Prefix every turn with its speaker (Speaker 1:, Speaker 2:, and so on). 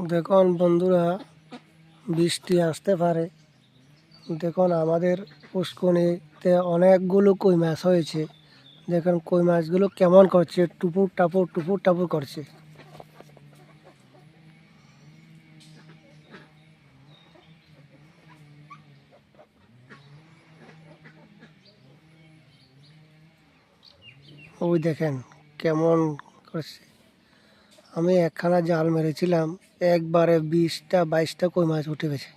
Speaker 1: দেখুন বন্ধুরা, বৃষ্টি আসতে পারে। দেখুন আমাদের পুষ্করিণীতে অনেকগুলো কই মাছ হয়েছে। দেখুন কই মাছগুলো কেমন করছে, টুপুর টাপুর করছে। ওই দেখেন কেমন করছে। আমি একখানা জাল মেরেছিলাম, একবারে 20টা 22টা কই মাছ উঠে গেছে।